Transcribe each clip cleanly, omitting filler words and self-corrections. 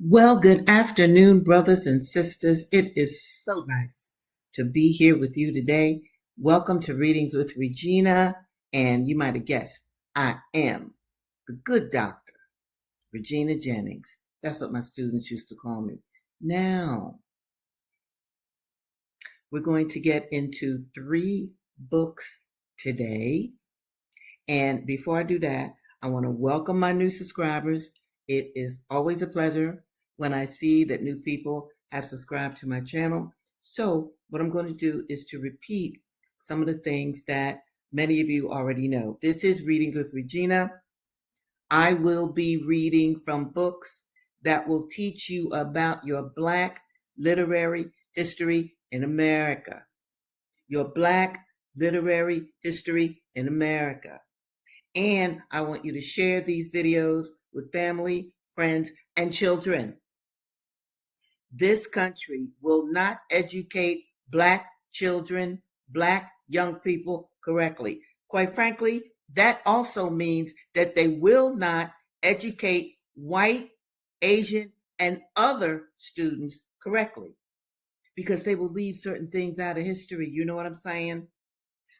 Well, good afternoon, brothers and sisters. It is so nice to be here with you today. Welcome to Readings with Regina. And you might have guessed, I am the good doctor, Regina Jennings. That's what my students used to call me. Now, we're going to get into 3 books today. And before I do that, I want to welcome my new subscribers. It is always a pleasure when I see that new people have subscribed to my channel. So what I'm going to do is to repeat some of the things that many of you already know. This is Readings with Regina. I will be reading from books that will teach you about your Black literary history in America. Your Black literary history in America. And I want you to share these videos with family, friends, and children. This country will not educate Black children, Black young people correctly. Quite frankly, that also means that they will not educate white, Asian, and other students correctly because they will leave certain things out of history. You know what I'm saying?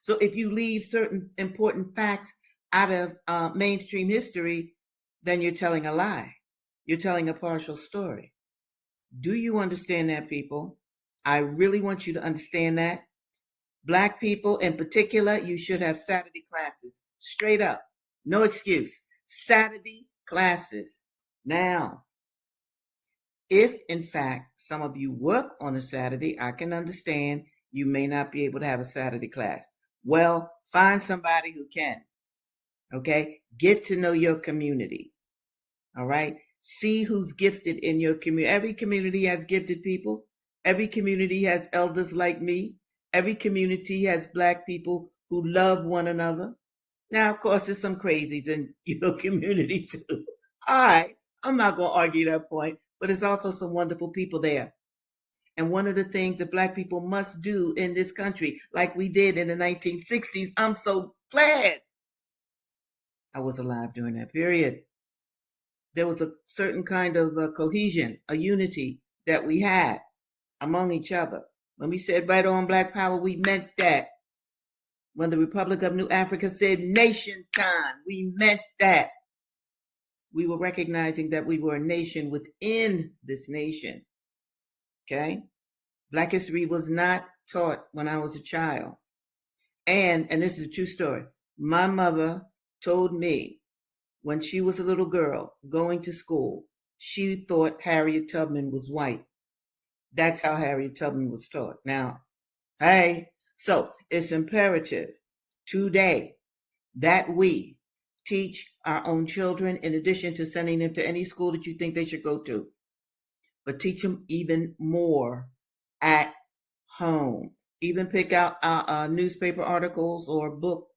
So if you leave certain important facts out of mainstream history, then you're telling a lie. You're telling a partial story. Do you understand that, people? I really want you to understand that. Black people in particular, you should have Saturday classes. Straight up. No excuse. Saturday classes. Now, if in fact some of you work on a Saturday, I can understand you may not be able to have a Saturday class. Well, find somebody who can. Okay? Get to know your community. All right? See who's gifted in your community. Every community has gifted people. Every community has elders like me. Every community has Black people who love one another. Now, of course, there's some crazies in your community too. All right, I'm not going to argue that point, but there's also some wonderful people there. And one of the things that Black people must do in this country, like we did in the 1960s, I'm so glad I was alive during that period. There was a certain kind of cohesion, a unity that we had among each other. When we said right on Black Power, we meant that. When the Republic of New Africa said nation time, we meant that. We were recognizing that we were a nation within this nation. Okay? Black history was not taught when I was a child. And this is a true story. My mother told me when she was a little girl going to school, she thought Harriet Tubman was white. That's how Harriet Tubman was taught. Now, hey, so it's imperative today that we teach our own children in addition to sending them to any school that you think they should go to, but teach them even more at home. Even pick out newspaper articles or book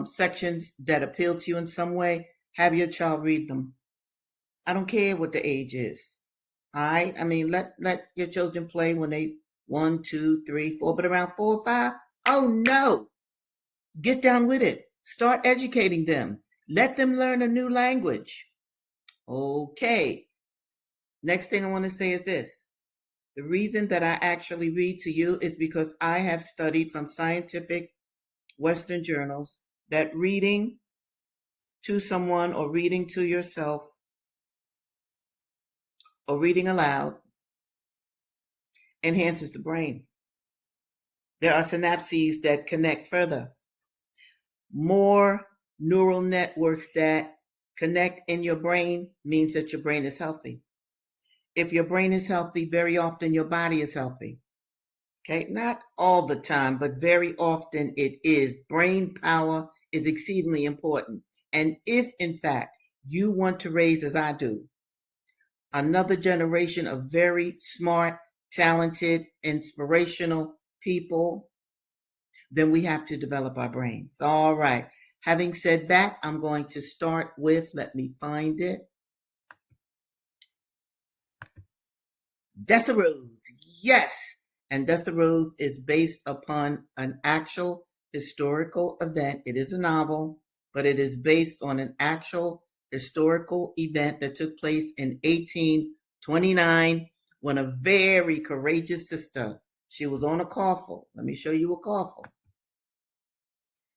sections that appeal to you in some way. Have your child read them. I don't care what the age is. All right. I mean, let your children play when they 1, 2, 3, 4, but around 4 or 5, oh no, get down with it. Start educating them. Let them learn a new language. Okay. Next thing I want to say is this. The reason that I actually read to you is because I have studied from scientific Western journals that reading to someone or reading to yourself or reading aloud enhances the brain. There are synapses that connect further. More neural networks that connect in your brain means that your brain is healthy. If your brain is healthy, very often your body is healthy. Okay, not all the time, but very often it is. Brain power is exceedingly important. And if, in fact, you want to raise, as I do, another generation of very smart, talented, inspirational people, then we have to develop our brains. All right. Having said that, I'm going to start with, let me find it. Dessa Rose. Yes. And Dessa Rose is based upon an actual historical event. It is a novel, but it is based on an actual historical event that took place in 29, when a very courageous sister, she was on a coffle. Let me show you a coffle.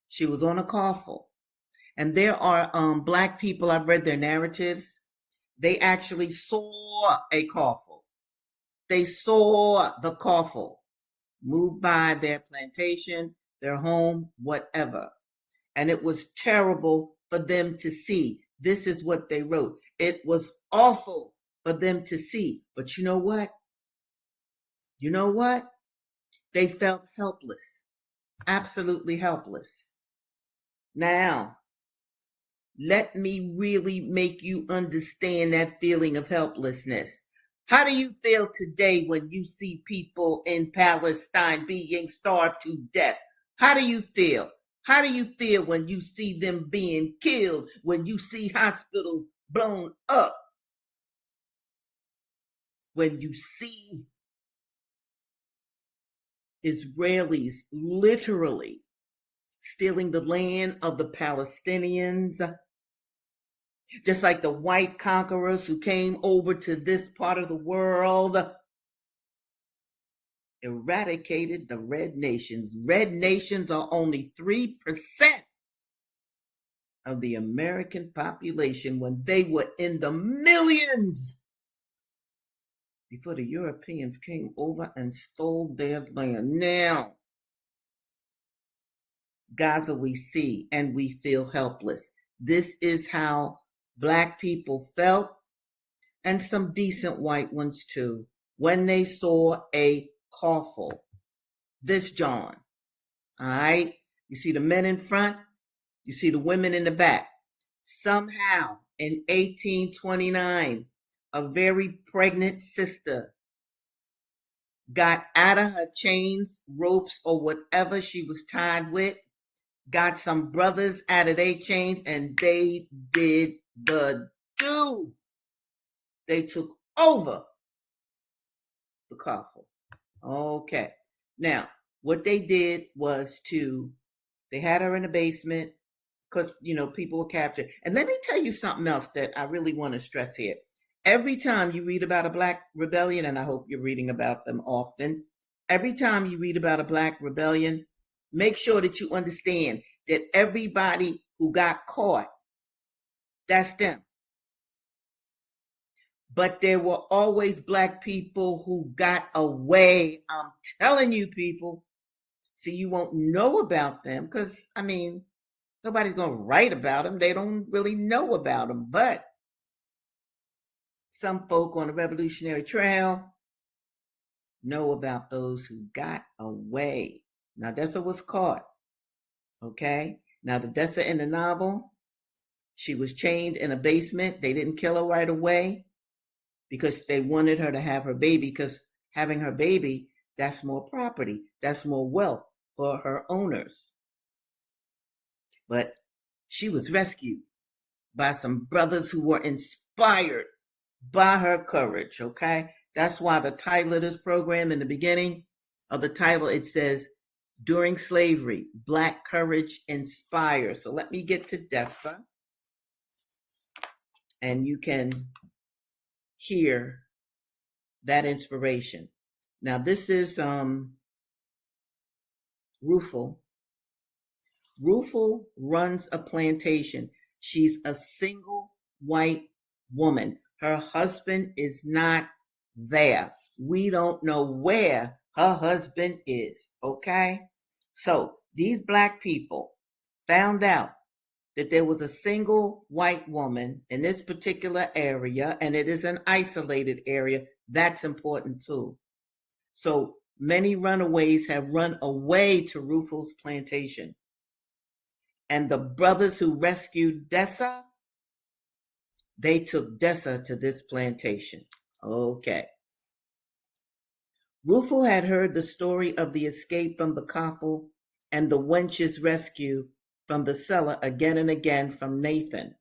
She was on a coffle. And there are black people, I've read their narratives. They actually saw a coffle. They saw the coffle move by their plantation, their home, whatever. And it was terrible for them to see. This is what they wrote. It was awful for them to see. But you know what? You know what? They felt helpless, absolutely helpless. Now, let me really make you understand that feeling of helplessness. How do you feel today when you see people in Palestine being starved to death? How do you feel? How do you feel when you see them being killed, when you see hospitals blown up, when you see Israelis literally stealing the land of the Palestinians, just like the white conquerors who came over to this part of the world, eradicated the red nations. Red nations are only 3% of the American population when they were in the millions before the Europeans came over and stole their land. Now, Gaza we see and we feel helpless. This is how black people felt, and some decent white ones too, when they saw a coffle. This John. All right. You see the men in front, you see the women in the back. Somehow in 1829, a very pregnant sister got out of her chains, ropes, or whatever she was tied with, got some brothers out of their chains, and they did the do. They took over the coffle. Okay. Now, what they did was they had her in the basement because, people were captured. And let me tell you something else that I really want to stress here. Every time you read about a black rebellion, and I hope you're reading about them often, every time you read about a black rebellion, make sure that you understand that everybody who got caught, that's them. But there were always black people who got away. I'm telling you, people. So you won't know about them because, nobody's going to write about them. They don't really know about them. But some folk on the Revolutionary Trail know about those who got away. Now, Dessa was caught. Okay? Now, the Dessa in the novel, she was chained in a basement. They didn't kill her right away because they wanted her to have her baby, because having her baby, that's more property, that's more wealth for her owners. But she was rescued by some brothers who were inspired by her courage, okay? That's why the title of this program, in the beginning of the title, it says, During Slavery, Black Courage Inspires. So let me get to Dessa, and you can hear that inspiration. Now, this is Rufel. Rufel runs a plantation. She's a single white woman. Her husband is not there. We don't know where her husband is, okay? So these black people found out that there was a single white woman in this particular area, and it is an isolated area. That's important too. So many runaways have run away to Rufel's plantation. And the brothers who rescued Dessa, they took Dessa to this plantation. Okay. Rufel had heard the story of the escape from the coffle and the wench's rescue from the cellar again and again from Nathan.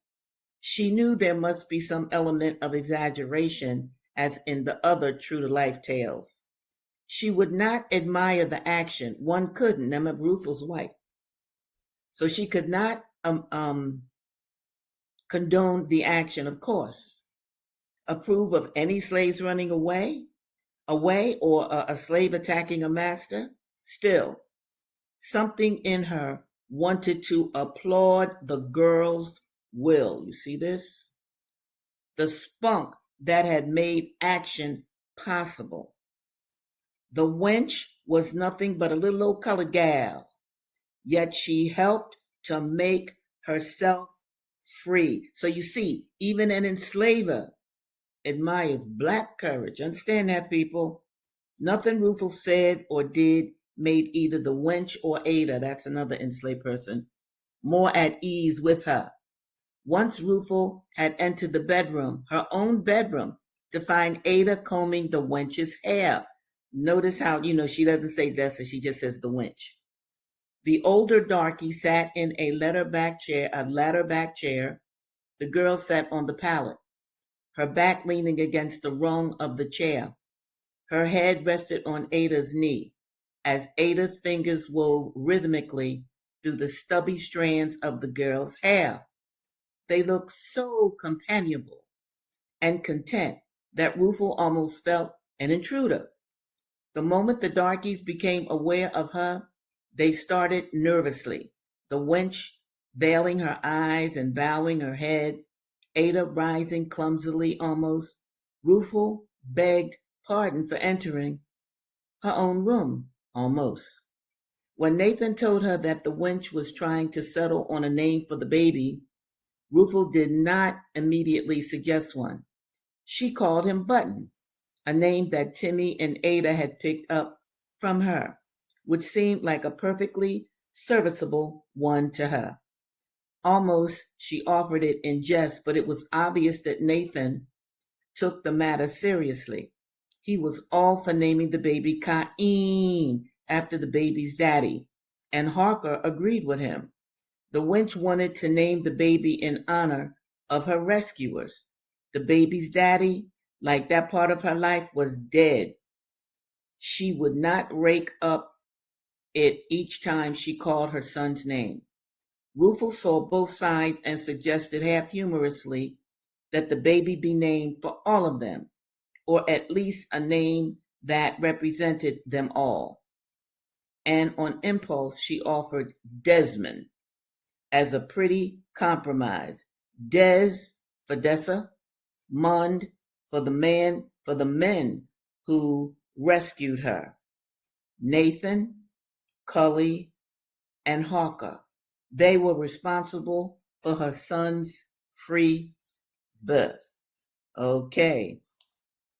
She knew there must be some element of exaggeration, as in the other true-to-life tales. She would not admire the action. One couldn't. I'm Rufel's wife. So she could not condone the action, of course. approve of any slaves running away, or a slave attacking a master. Still, something in her wanted to applaud the girl's will. You see this? The spunk that had made action possible. The wench was nothing but a little old colored gal, yet she helped to make herself free. So you see, even an enslaver admires black courage. Understand that, people? Nothing Rufel said or did made either the wench or Ada, that's another enslaved person, more at ease with her. Once Rufel had entered the bedroom, her own bedroom, to find Ada combing the wench's hair. Notice how, she doesn't say Dessa, she just says the wench. The older darky sat in a ladder back chair. The girl sat on the pallet, her back leaning against the rung of the chair. Her head rested on Ada's knee as Ada's fingers wove rhythmically through the stubby strands of the girl's hair. They looked so companionable and content that Rufel almost felt an intruder. The moment the darkies became aware of her, they started nervously, the wench veiling her eyes and bowing her head, Ada rising clumsily almost. Rufel begged pardon for entering her own room, almost. When Nathan told her that the wench was trying to settle on a name for the baby, Rufel did not immediately suggest one. She called him Button, a name that Timmy and Ada had picked up from her, which seemed like a perfectly serviceable one to her. Almost she offered it in jest, but it was obvious that Nathan took the matter seriously. He was all for naming the baby Cain after the baby's daddy, and Harker agreed with him. The wench wanted to name the baby in honor of her rescuers. The baby's daddy, like that part of her life, was dead. She would not rake up it each time she called her son's name. Rufel saw both sides and suggested half humorously that the baby be named for all of them, or at least a name that represented them all. And on impulse, she offered Desmond as a pretty compromise. Des for Dessa, Mund for the men who rescued her. Nathan, Cully, and Harker. They were responsible for her son's free birth. Okay.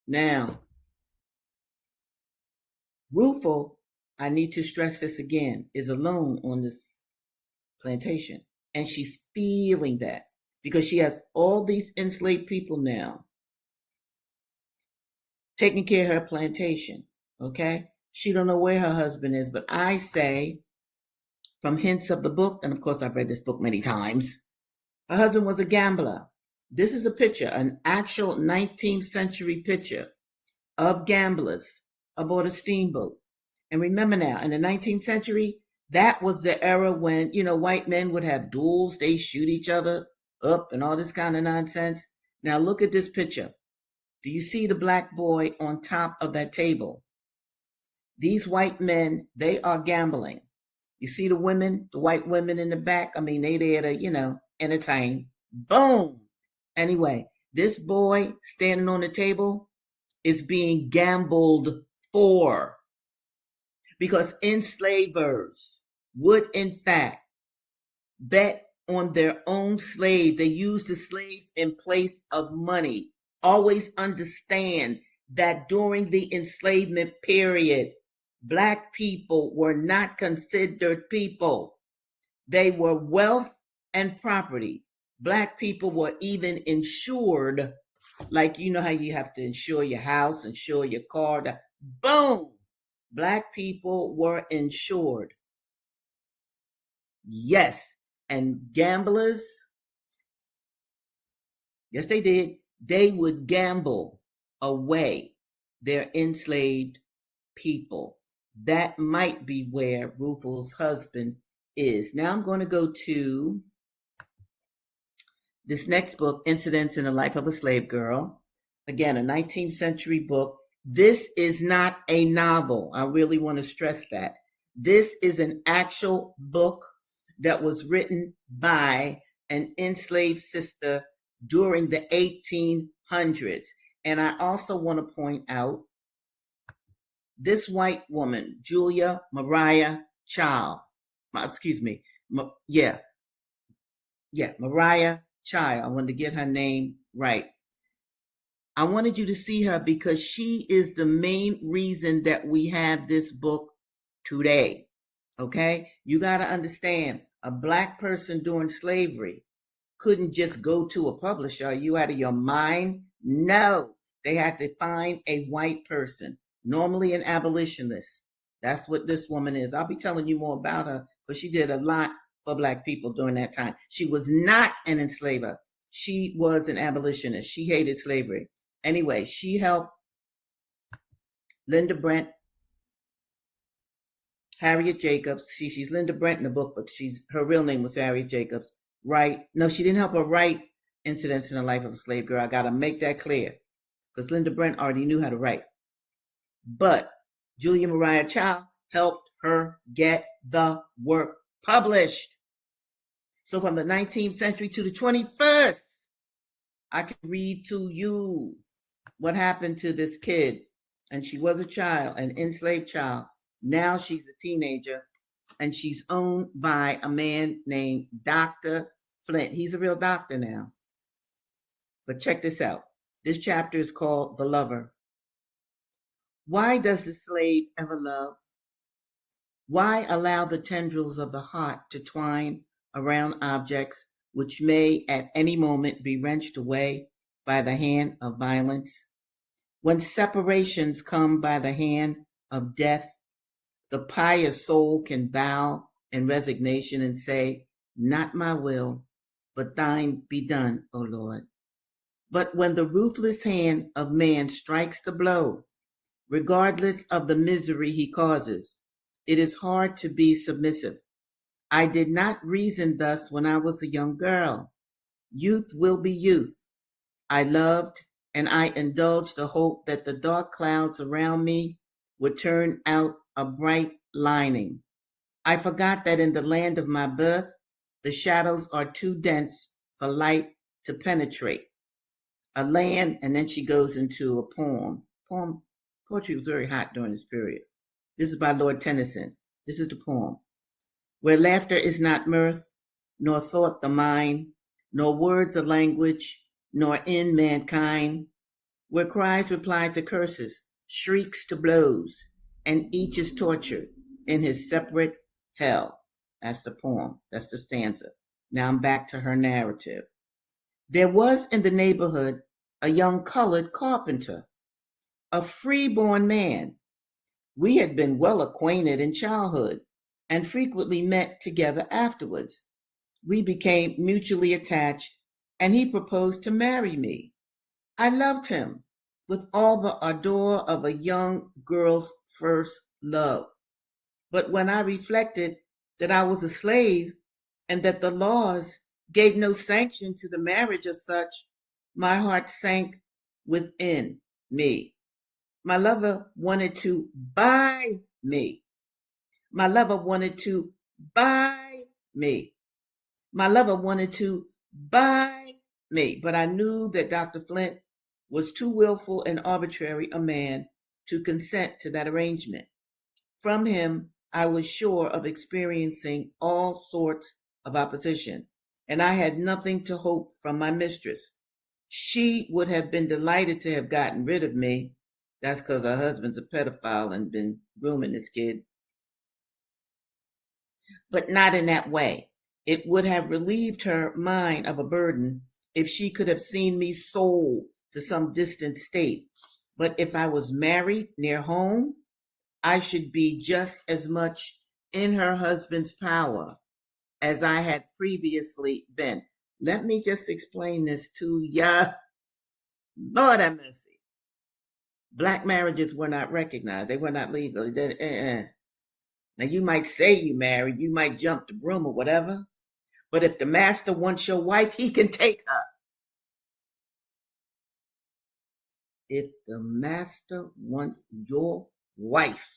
Now, Rufel, I need to stress this again, is alone on this plantation. And she's feeling that because she has all these enslaved people now taking care of her plantation. Okay? She don't know where her husband is, but I say, from hints of the book, and of course I've read this book many times, her husband was a gambler. This is a picture, an actual 19th century picture of gamblers aboard a steamboat. And remember now, in the 19th century, that was the era when, white men would have duels, they shoot each other up and all this kind of nonsense. Now look at this picture. Do you see the black boy on top of that table? These white men, they are gambling. You see the women, the white women in the back? I mean, they there to, entertain. Boom! Anyway, this boy standing on the table is being gambled for. Because enslavers would, in fact, bet on their own slaves. They used the slaves in place of money. Always understand that during the enslavement period, Black people were not considered people. They were wealth and property. Black people were even insured, like how you have to insure your house, insure your car. Boom! Black people were insured. Yes. And gamblers, yes, they did. They would gamble away their enslaved people. That might be where Rufel's husband is. Now I'm going to go to this next book, Incidents in the Life of a Slave Girl. Again, a 19th century book. This is not a novel. I really want to stress that. This is an actual book that was written by an enslaved sister during the 1800s. And I also want to point out this white woman, Julia Mariah Child, excuse me, Mariah Child. I wanted to get her name right. I wanted you to see her because she is the main reason that we have this book today. Okay? You got to understand a black person during slavery couldn't just go to a publisher. Are you out of your mind? No. They had to find a white person, normally an abolitionist. That's what this woman is. I'll be telling you more about her because she did a lot for black people during that time. She was not an enslaver. She was an abolitionist. She hated slavery. Anyway, she helped Linda Brent, Harriet Jacobs. She's Linda Brent in the book, but her real name was Harriet Jacobs. Right? No, she didn't help her write Incidents in the Life of a Slave Girl. I got to make that clear because Linda Brent already knew how to write. But Julia Mariah Child helped her get the work published. So from the 19th century to the 21st, I can read to you what happened to this kid. And she was a child, an enslaved child. Now she's a teenager, and she's owned by a man named Dr. Flint. He's a real doctor now. But check this out. This chapter is called The Lover. Why does the slave ever love? Why allow the tendrils of the heart to twine around objects which may at any moment be wrenched away by the hand of violence? When separations come by the hand of death, the pious soul can bow in resignation and say, not my will, but thine be done, O Lord. But when the ruthless hand of man strikes the blow, regardless of the misery he causes, it is hard to be submissive. I did not reason thus when I was a young girl. Youth will be youth. I loved and I indulged the hope that the dark clouds around me would turn out a bright lining. I forgot that in the land of my birth, the shadows are too dense for light to penetrate. A land, and then she goes into a poem. Poetry was very hot during this period. This is by Lord Tennyson. This is the poem. Where laughter is not mirth, nor thought the mind, nor words a language, nor in mankind, where cries reply to curses, shrieks to blows, and each is tortured in his separate hell. That's the poem. That's the stanza. Now I'm back to her narrative. There was in the neighborhood a young colored carpenter, a free-born man. We had been well acquainted in childhood and frequently met together afterwards. We became mutually attached, and he proposed to marry me. I loved him with all the ardor of a young girl's first love. But when I reflected that I was a slave and that the laws gave no sanction to the marriage of such, my heart sank within me. My lover wanted to buy me. My lover wanted to buy me. My lover wanted to buy me. But I knew that Dr. Flint was too willful and arbitrary a man to consent to that arrangement. From him, I was sure of experiencing all sorts of opposition, and I had nothing to hope from my mistress. She would have been delighted to have gotten rid of me. That's because her husband's a pedophile and been grooming this kid. But not in that way. It would have relieved her mind of a burden if she could have seen me sold to some distant state. But if I was married near home, I should be just as much in her husband's power as I had previously been. Let me just explain this to ya. Lord have mercy. Black marriages were not recognized. They were not legal. Now, you might say you married, you might jump the broom or whatever, but if the master wants your wife, he can take her. if the master wants your wife,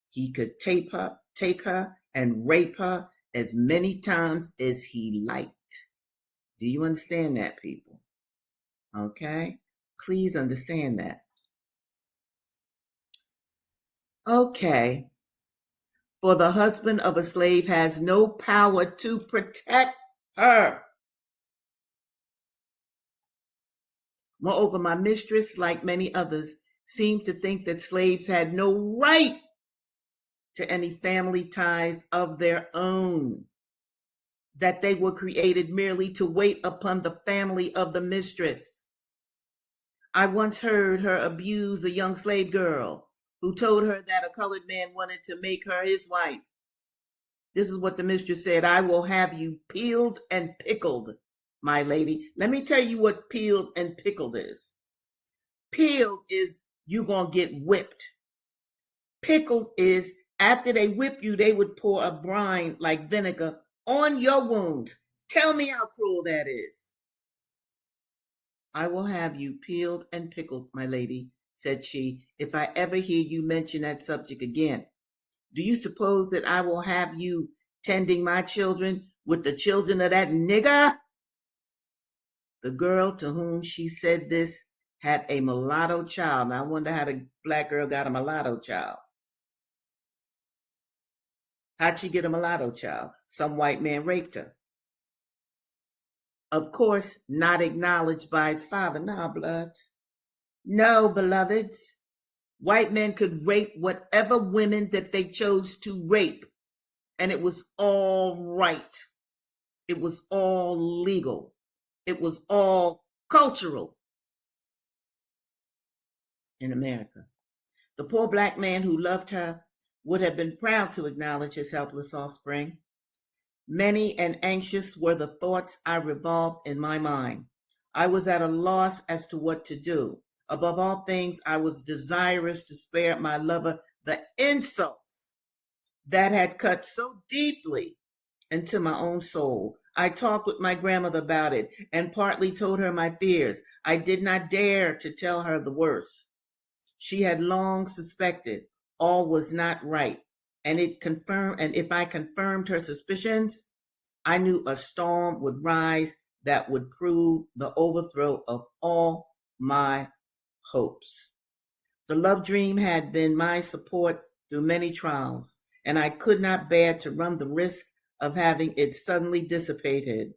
he could take her and rape her as many times as he liked. Do you understand that, people? Okay? Please understand that. Okay. For the husband of a slave has no power to protect her. Moreover, my mistress, like many others, seemed to think that slaves had no right to any family ties of their own, that they were created merely to wait upon the family of the mistress. I once heard her abuse a young slave girl who told her that a colored man wanted to make her his wife. This is what the mistress said: I will have you peeled and pickled, my lady. Let me tell you what peeled and pickled is. Peeled is you gonna get whipped. Pickled is after they whip you, they would pour a brine like vinegar on your wounds. Tell me how cruel that is. I will have you peeled and pickled, my lady, said she, if I ever hear you mention that subject again. Do you suppose that I will have you tending my children with the children of that nigger? The girl to whom she said this had a mulatto child. Now I wonder how the black girl got a mulatto child. How'd she get a mulatto child? Some white man raped her. Of course, not acknowledged by its father. Nah, bloods. No, beloveds. White men could rape whatever women that they chose to rape, and it was all right. It was all legal. It was all cultural in America. The poor black man who loved her would have been proud to acknowledge his helpless offspring. Many and anxious were the thoughts I revolved in my mind. I was at a loss as to what to do. Above all things, I was desirous to spare my lover the insults that had cut so deeply into my own soul. I talked with my grandmother about it and partly told her my fears. I did not dare to tell her the worst. She had long suspected all was not right, and if I confirmed her suspicions, I knew a storm would rise that would prove the overthrow of all my hopes. The love dream had been my support through many trials, and I could not bear to run the risk of having it suddenly dissipated.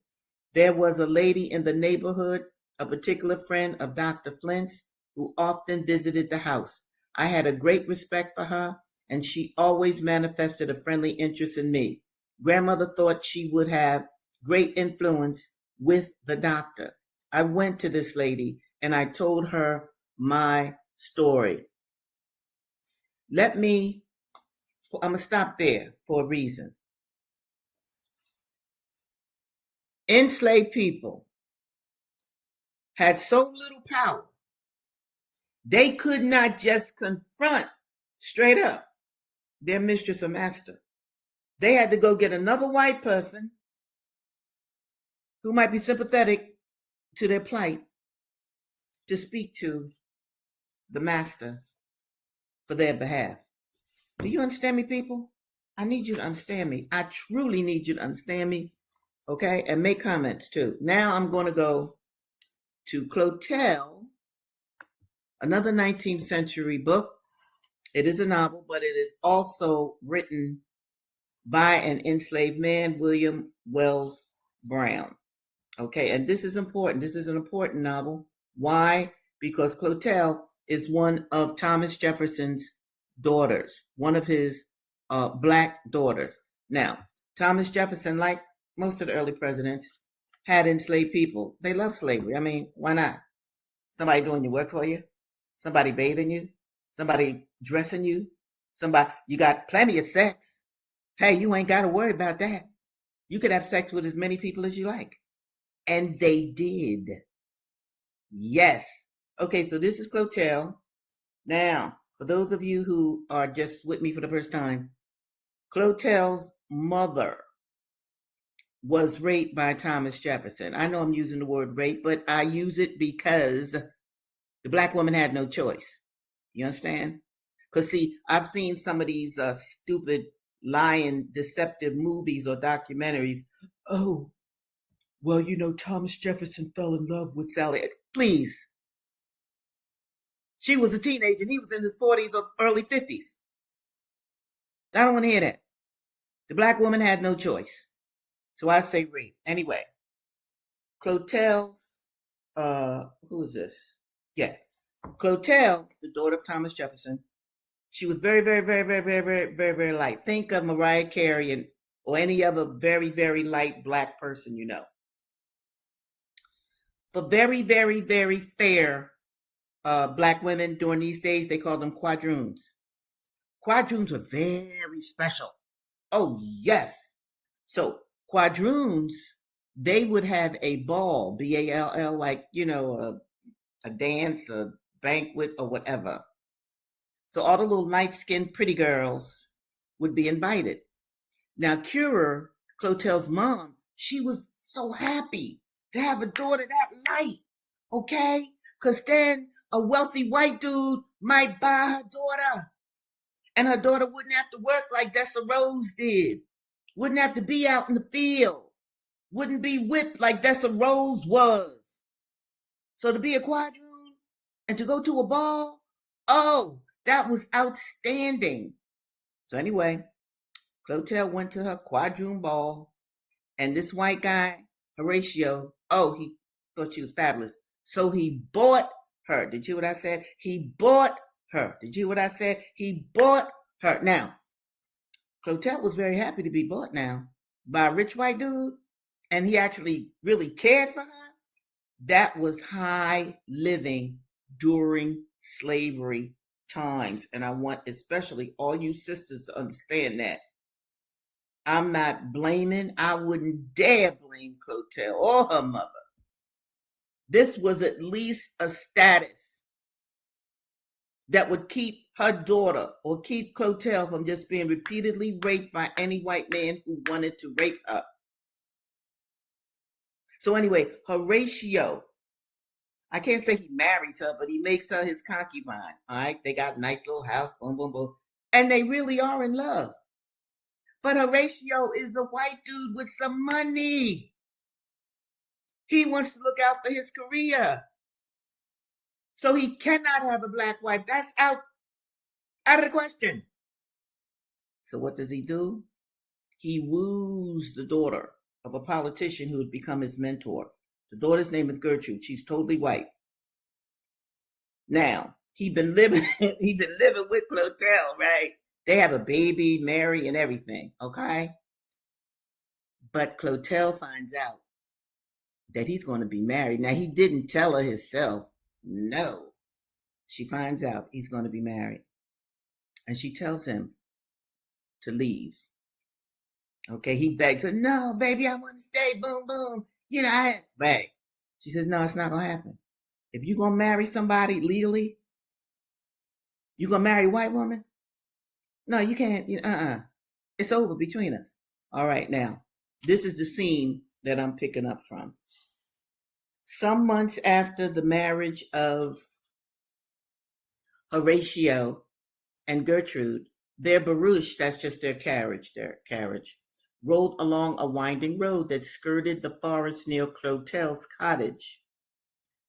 There was a lady in the neighborhood, a particular friend of Dr. Flint's, who often visited the house. I had a great respect for her, and she always manifested a friendly interest in me. Grandmother thought she would have great influence with the doctor. I went to this lady and I told her my story. I'm going to stop there for a reason. Enslaved people had so little power, they could not just confront straight up their mistress or master. They had to go get another white person who might be sympathetic to their plight to speak to the master for their behalf. Do you understand me, people? I need you to understand me. I truly need you to understand me, okay? And make comments too. Now I'm going to go to Clotel, another 19th century book. It is a novel, but it is also written by an enslaved man, William Wells Brown. Okay, and this is important. This is an important novel. Why? Because Clotel is one of Thomas Jefferson's daughters, one of his black daughters. Now, Thomas Jefferson, like most of the early presidents, had enslaved people. They love slavery. I mean, why not? Somebody doing your work for you, somebody bathing you, somebody dressing you, you got plenty of sex. Hey, you ain't got to worry about that. You could have sex with as many people as you like. And they did. Yes. Okay, so this is Clotel. Now, for those of you who are just with me for the first time, Clotel's mother was raped by Thomas Jefferson. I know I'm using the word rape, but I use it because The black woman had no choice. You understand? Because, see, I've seen some of these stupid, lying, deceptive movies or documentaries. Oh, well, Thomas Jefferson fell in love with Sally. Please. She was a teenager and he was in his 40s or early 50s. I don't want to hear that. The black woman had no choice. So I say rape. Anyway, Clotel's, who is this? Yeah. Clotel, the daughter of Thomas Jefferson, she was very, very, very, very, very, very, very, very light. Think of Mariah Carey or any other very, very light black person you know. For very, very, very fair black women during these days, they call them quadroons. Quadroons were very special. Oh, yes. So quadroons, they would have a ball, Ball, like, a dance, a banquet, or whatever. So all the little light-skinned pretty girls would be invited. Now, Currer, Clotel's mom, she was so happy to have a daughter that light, okay? Because then a wealthy white dude might buy her daughter. And her daughter wouldn't have to work like Dessa Rose did. Wouldn't have to be out in the field. Wouldn't be whipped like Dessa Rose was. So to be a quadroon and to go to a ball, oh, that was outstanding. So anyway, Clotel went to her quadroon ball, and this white guy, Horatio, oh, he thought she was fabulous. So he bought her. Did you hear what I said? He bought her. Did you hear what I said? He bought her. Now, Clotel was very happy to be bought now by a rich white dude, and he actually really cared for her. That was high living during slavery times. And I want especially all you sisters to understand that. I'm not blaming, I wouldn't dare blame Clotel or her mother. This was at least a status that would keep her daughter or keep Clotel from just being repeatedly raped by any white man who wanted to rape her. So anyway, Horatio, I can't say he marries her, but he makes her his concubine. All right, they got a nice little house, boom, boom, boom. And they really are in love. But Horatio is a white dude with some money. He wants to look out for his career. So he cannot have a black wife. That's out of the question. So what does he do? He woos the daughter of a politician who would become his mentor. The daughter's name is Gertrude. She's totally white. Now, he'd been living with Clotel, right? They have a baby, Mary, and everything, okay? But Clotel finds out that he's going to be married. Now, he didn't tell her himself. No. She finds out he's going to be married. And she tells him to leave. Okay, he begs her, no, baby, I want to stay, boom, boom. Babe. She says, no, it's not going to happen. If you're going to marry somebody legally, you're going to marry a white woman? No, you can't. It's over between us. All right, now, this is the scene that I'm picking up from. Some months after the marriage of Horatio and Gertrude, their barouche, that's just their carriage, rolled along a winding road that skirted the forest near Clotel's cottage,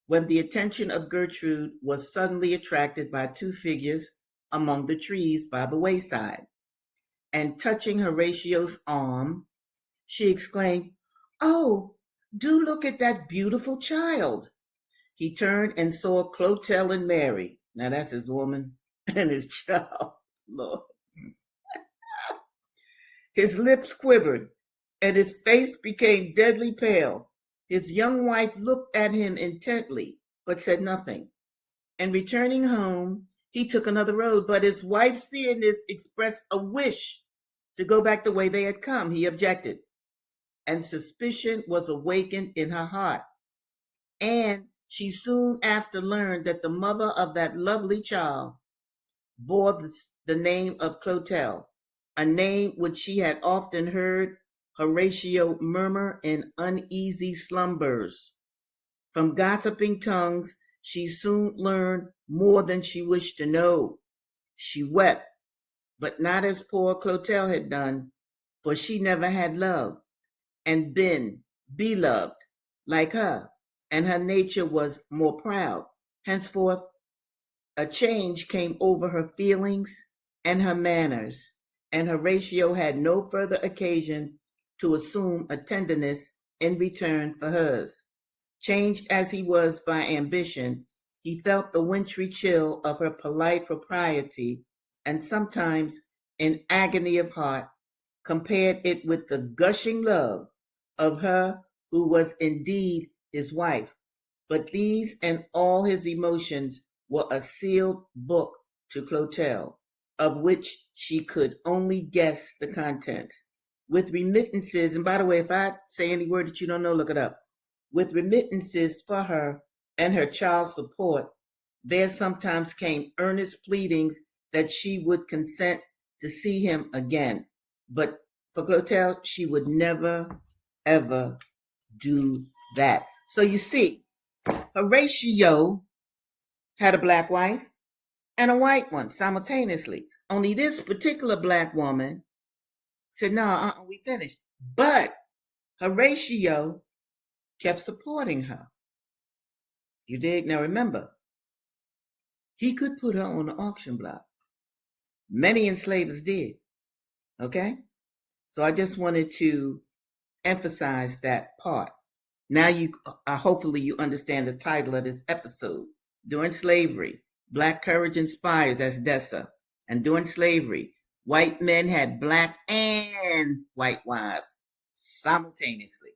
when the attention of Gertrude was suddenly attracted by two figures among the trees by the wayside, and touching Horatio's arm, she exclaimed, "Oh, do look at that beautiful child." He turned and saw Clotel and Mary. Now that's his woman and his child, Lord. His lips quivered, and his face became deadly pale. His young wife looked at him intently, but said nothing. And returning home, he took another road, but his wife, seeing this, expressed a wish to go back the way they had come. He objected, and suspicion was awakened in her heart. And she soon after learned that the mother of that lovely child bore the name of Clotel, a name which she had often heard Horatio murmur in uneasy slumbers. From gossiping tongues, She soon learned more than she wished to know. She wept, but not as poor Clotel had done, for she never had loved and been beloved like her, and her nature was more proud. Henceforth, a change came over her feelings and her manners, and Horatio had no further occasion to assume a tenderness in return for hers. Changed as he was by ambition, he felt the wintry chill of her polite propriety, and sometimes, in agony of heart, compared it with the gushing love of her who was indeed his wife. But these and all his emotions were a sealed book to Clotel, of which she could only guess the contents. With remittances, and by the way, if I say any word that you don't know, look it up. With remittances for her and her child's support, there sometimes came earnest pleadings that she would consent to see him again. But for Clotel, she would never, ever do that. So you see, Horatio had a black wife and a white one simultaneously. Only this particular black woman said, no, we finished. But Horatio kept supporting her. You dig? Now remember, he could put her on the auction block. Many enslavers did. Okay? So I just wanted to emphasize that part. Now hopefully you understand the title of this episode. During slavery, Black courage inspires, as Dessa. And during slavery, white men had black and white wives simultaneously.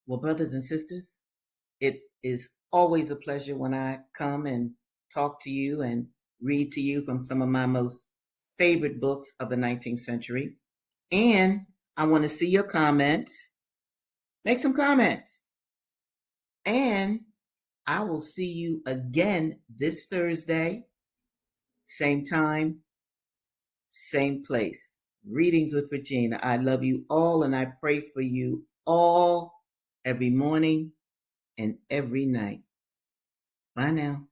Well, brothers and sisters, it is always a pleasure when I come and talk to you and read to you from some of my most favorite books of the 19th century. And I want to see your comments. Make some comments. And I will see you again this Thursday, same time, same place. Readings with Regina. I love you all and I pray for you all every morning and every night. Bye now.